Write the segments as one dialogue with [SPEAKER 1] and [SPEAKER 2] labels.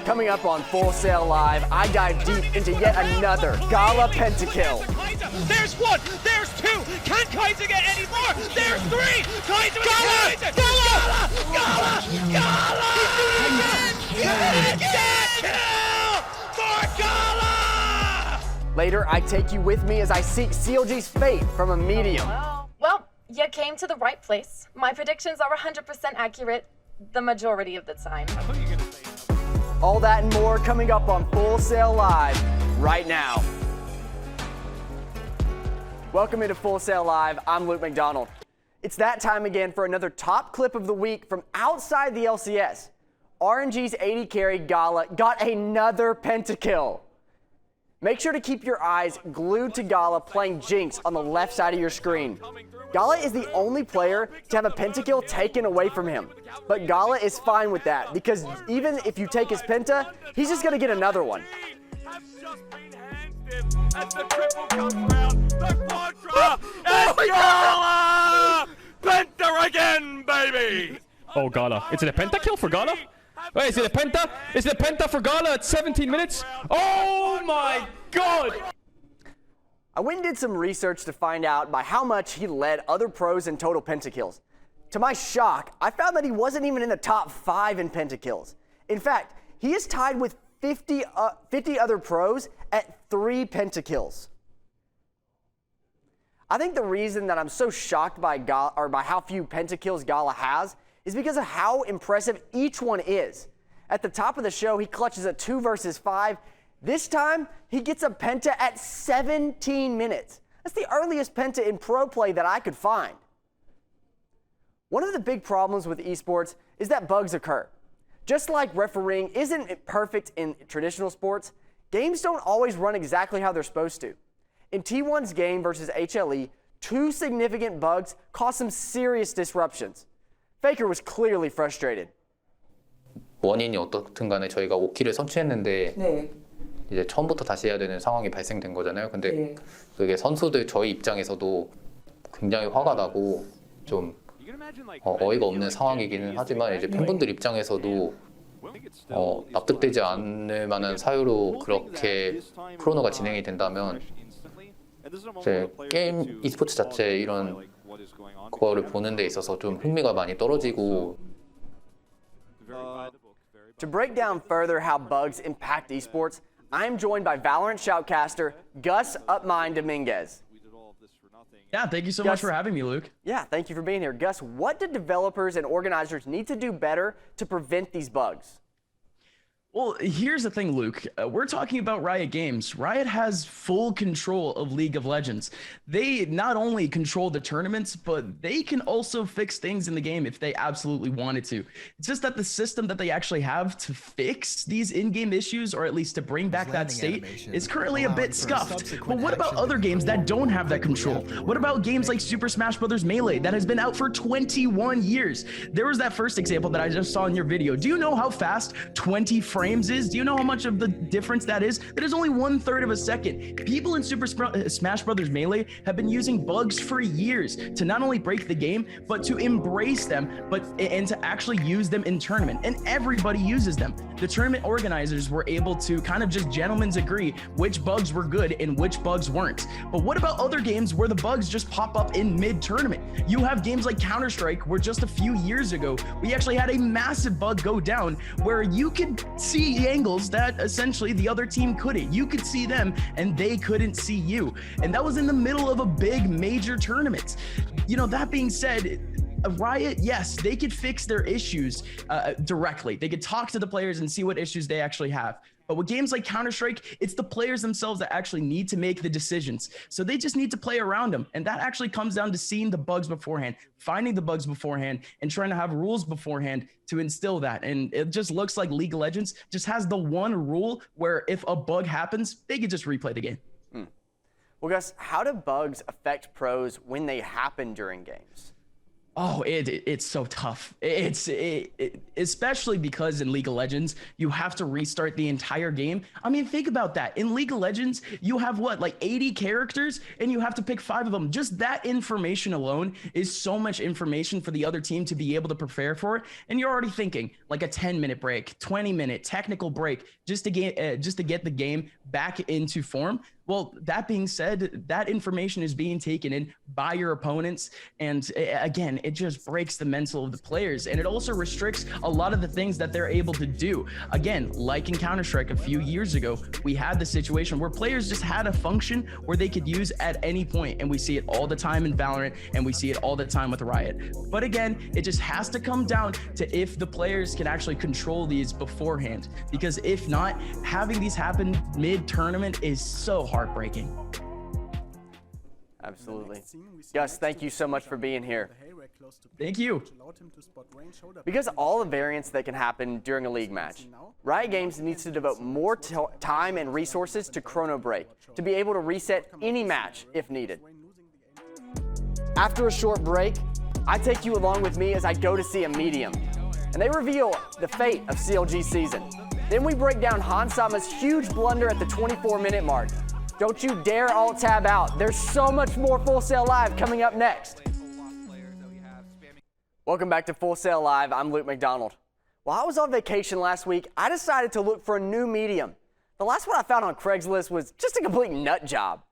[SPEAKER 1] Coming up on Full Sail Live, I dive deep into yet another Gala pentakill.
[SPEAKER 2] There's one, there's two, can Kaiser get any more? There's three, Kaiser with Kaiser! Gala! Kill for Gala!
[SPEAKER 1] Later, I take you with me as I seek CLG's fate from a medium.
[SPEAKER 3] Well, you came to the right place. My predictions are 100% accurate the majority of the time.
[SPEAKER 1] All that and more coming up on Full Sail Live right now. Welcome into Full Sail Live. I'm Luke McDonald. It's that time again for another top clip of the week from outside the LCS. RNG's 80 carry Gala got another pentakill. Make sure to keep your eyes glued to Gala playing Jinx on the left side of your screen. Gala is the only player to have a pentakill taken away from him. But Gala is fine with that because even if you take his penta, he's just going to get another one.
[SPEAKER 2] As the triple comes round, the quadra, and Gala! Penta again, baby!
[SPEAKER 4] Oh, Gala. Is it a pentakill for Gala? Wait, is it a penta? Is it a penta for Gala at 17 minutes? Oh my god!
[SPEAKER 1] I went and did some research to find out by how much he led other pros in total pentakills. To my shock, I found that he wasn't even in the top 5 in pentakills. In fact, he is tied with 50 other pros at 3 pentakills. I think the reason that I'm so shocked by how few pentakills Gala has is because of how impressive each one is. At the top of the show, he clutches a 2 versus 5. This time, he gets a penta at 17 minutes. That's the earliest penta in pro play that I could find. One of the big problems with esports is that bugs occur. Just like refereeing isn't perfect in traditional sports, games don't always run exactly how they're supposed to. In T1's game versus HLE, 2 significant bugs caused some serious disruptions. Faker was clearly frustrated.
[SPEAKER 5] 원인이 어떻든 간에 저희가 5킬을 선취했는데
[SPEAKER 6] 네.
[SPEAKER 5] 이제 처음부터 다시 해야 되는 상황이 발생된 거잖아요. 근데
[SPEAKER 6] 네.
[SPEAKER 5] 그게 선수들 저희 입장에서도 굉장히 화가 나고 좀 어이가 없는 상황이기는 하지만 이제 팬분들 입장에서도 납득되지 않을 만한 사유로 그렇게 크로노가 진행이 된다면 이제 게임 e스포츠 자체 이런 그거를 보는 데 있어서 좀 흥미가 많이 떨어지고.
[SPEAKER 1] To break down further how bugs impact esports, I'm joined by Valorant shoutcaster Gus Upmine Dominguez.
[SPEAKER 7] Yeah, thank you so
[SPEAKER 1] Gus,
[SPEAKER 7] much for having me, Luke.
[SPEAKER 1] Yeah, thank you for being here. Gus, what do developers and organizers need to do better to prevent these bugs?
[SPEAKER 7] Well, here's the thing, Luke. We're talking about Riot Games. Riot has full control of League of Legends. They not only control the tournaments, but they can also fix things in the game if they absolutely wanted to. It's just that the system that they actually have to fix these in-game issues, or at least to bring back that state, is currently a bit scuffed. But what about other games that don't have that control? What about games like Super Smash Bros. Melee that has been out for 21 years? There was that first example that I just saw in your video. Do you know how fast 20 frames is? Do you know how much of the difference that is? That is only 1/3 of a second. People in Super Smash Bros. Melee have been using bugs for years to not only break the game, but to embrace them, and to actually use them in tournament. And everybody uses them. The tournament organizers were able to kind of just gentlemen's agree which bugs were good and which bugs weren't. But what about other games where the bugs just pop up in mid-tournament? You have games like Counter-Strike where just a few years ago, we actually had a massive bug go down where you could see angles that essentially the other team couldn't. You could see them and they couldn't see you. And that was in the middle of a big major tournament. You know, that being said, Riot, yes, they could fix their issues directly. They could talk to the players and see what issues they actually have. But with games like Counter-Strike, it's the players themselves that actually need to make the decisions. So they just need to play around them. And that actually comes down to seeing the bugs beforehand, finding the bugs beforehand, and trying to have rules beforehand to instill that. And it just looks like League of Legends just has the one rule where if a bug happens, they could just replay the game.
[SPEAKER 1] Well, Gus, how do bugs affect pros when they happen during games?
[SPEAKER 7] Oh, it's so tough. Especially because in League of Legends, you have to restart the entire game. I mean, think about that. In League of Legends, you have what, like 80 characters, and you have to pick 5 of them. Just that information alone is so much information for the other team to be able to prepare for it. And you're already thinking like a 10-minute break, 20-minute technical break just to get the game back into form. Well, that being said, that information is being taken in by your opponents. And again, it just breaks the mental of the players. And it also restricts a lot of the things that they're able to do. Again, like in Counter-Strike a few years ago, we had the situation where players just had a function where they could use at any point. And we see it all the time in Valorant, and we see it all the time with Riot. But again, it just has to come down to if the players can actually control these beforehand. Because if not, having these happen mid-tournament is so heartbreaking.
[SPEAKER 1] Absolutely. Gus, thank you so much for being here.
[SPEAKER 7] Thank you.
[SPEAKER 1] Because of all the variants that can happen during a league match, Riot Games needs to devote more time and resources to Chrono Break to be able to reset any match if needed. After a short break, I take you along with me as I go to see a medium, and they reveal the fate of CLG's season. Then we break down Hansama's huge blunder at the 24-minute mark. Don't you dare alt-tab out. There's so much more Full Sail Live coming up next. Welcome back to Full Sail Live. I'm Luke McDonald. While I was on vacation last week, I decided to look for a new medium. The last one I found on Craigslist was just a complete nut job.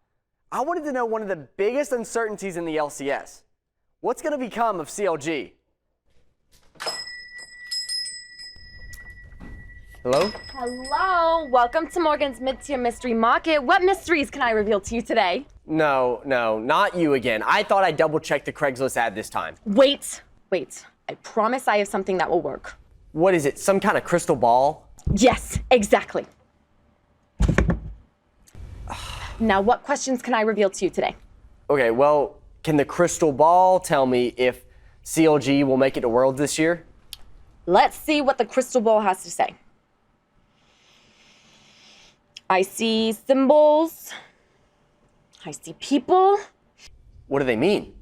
[SPEAKER 1] I wanted to know one of the biggest uncertainties in the LCS. What's going to become of CLG? Hello?
[SPEAKER 3] Hello, welcome to Morgan's Mid-Tier Mystery Market. What mysteries can I reveal to you today?
[SPEAKER 1] No, not you again. I thought I double-checked the Craigslist ad this time.
[SPEAKER 3] Wait. I promise I have something that will work.
[SPEAKER 1] What is it, some kind of crystal ball?
[SPEAKER 3] Yes, exactly. Now, what questions can I reveal to you today?
[SPEAKER 1] Okay, well, can the crystal ball tell me if CLG will make it to Worlds this year?
[SPEAKER 3] Let's see what the crystal ball has to say. I see symbols. I see people.
[SPEAKER 1] What do they mean?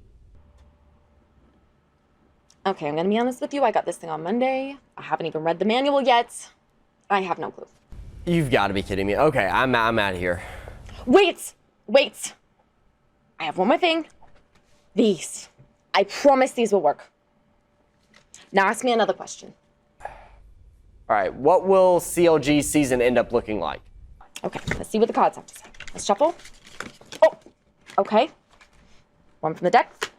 [SPEAKER 3] Okay, I'm gonna be honest with you. I got this thing on Monday. I haven't even read the manual yet. I have no clue.
[SPEAKER 1] You've got to be kidding me. Okay, I'm out of here.
[SPEAKER 3] Wait. I have one more thing. These. I promise these will work. Now ask me another question.
[SPEAKER 1] All right, what will CLG's season end up looking like?
[SPEAKER 3] Okay, let's see what the cards have to say. Let's shuffle. Oh, okay. One from the deck.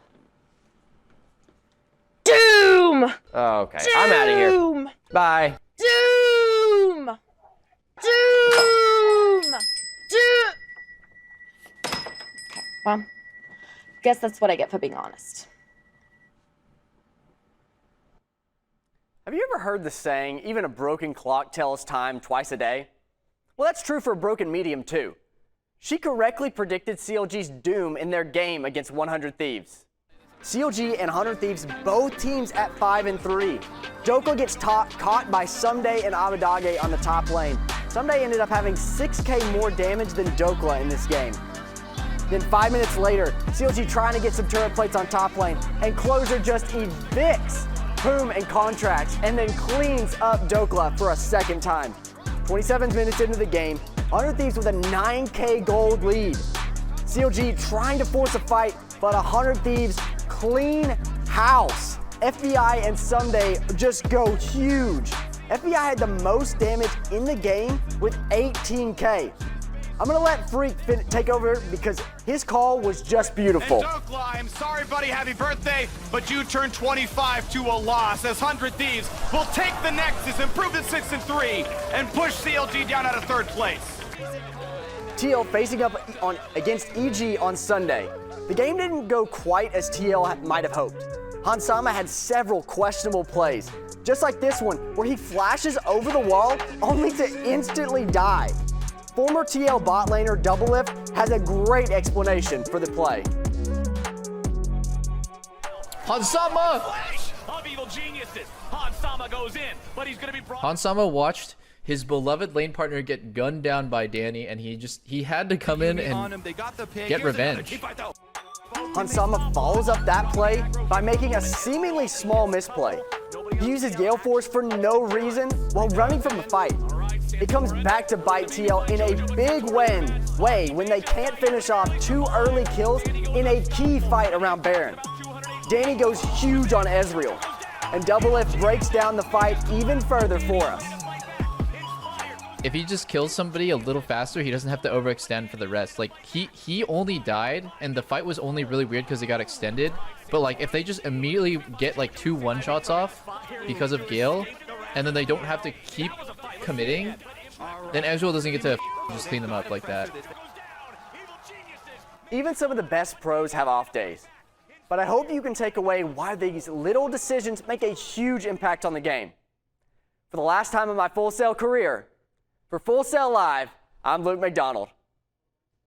[SPEAKER 3] Doom!
[SPEAKER 1] Oh, okay, I'm out of here.
[SPEAKER 3] Doom!
[SPEAKER 1] Bye.
[SPEAKER 3] Doom! Okay, well, guess that's what I get for being honest.
[SPEAKER 1] Have you ever heard the saying, even a broken clock tells time twice a day? Well, that's true for a broken medium, too. She correctly predicted CLG's doom in their game against 100 Thieves. CLG and 100 Thieves, both teams at 5-3. Dokla gets caught by Someday and Abadage on the top lane. Someday ended up having 6k more damage than Dokla in this game. Then 5 minutes later, CLG trying to get some turret plates on top lane, and Closer just evicts Poom and Contracts, and then cleans up Dokla for a second time. 27 minutes into the game, 100 Thieves with a 9k gold lead. CLG trying to force a fight, but 100 Thieves clean house. FBI and Someday just go huge. FBI had the most damage in the game with 18k. I'm gonna let Freak take over because his call was just beautiful.
[SPEAKER 2] And Dokla, I'm sorry, buddy, happy birthday, but you turned 25 to a loss as 100 Thieves will take the Nexus, improve to 6-3, and push CLG down out of 3rd place.
[SPEAKER 1] TL facing up against EG on Sunday. The game didn't go quite as TL might have hoped. Hansama had several questionable plays, just like this one where he flashes over the wall only to instantly die. Former TL bot laner Doublelift has a great explanation for the play.
[SPEAKER 6] Hansama!
[SPEAKER 2] Of evil geniuses. Hansama goes in, but he's gonna be brought.
[SPEAKER 6] Hansama watched his beloved lane partner get gunned down by Danny, and he had to come in and get revenge.
[SPEAKER 1] Hansama follows up that play by making a seemingly small misplay. He uses Gale Force for no reason while running from the fight. It comes back to bite TL in a big way when they can't finish off 2 early kills in a key fight around Baron. Danny goes huge on Ezreal, and Double F breaks down the fight even further for us.
[SPEAKER 6] If he just kills somebody a little faster, he doesn't have to overextend for the rest. Like, he only died, and the fight was only really weird because it got extended. But, like, if they just immediately get, like, 2 one-shots off because of Gale, and then they don't have to keep committing, then Ezreal doesn't get to just clean them up like that.
[SPEAKER 1] Even some of the best pros have off days. But I hope you can take away why these little decisions make a huge impact on the game. For the last time in my Full Sail career, for Full Sail Live, I'm Luke McDonald.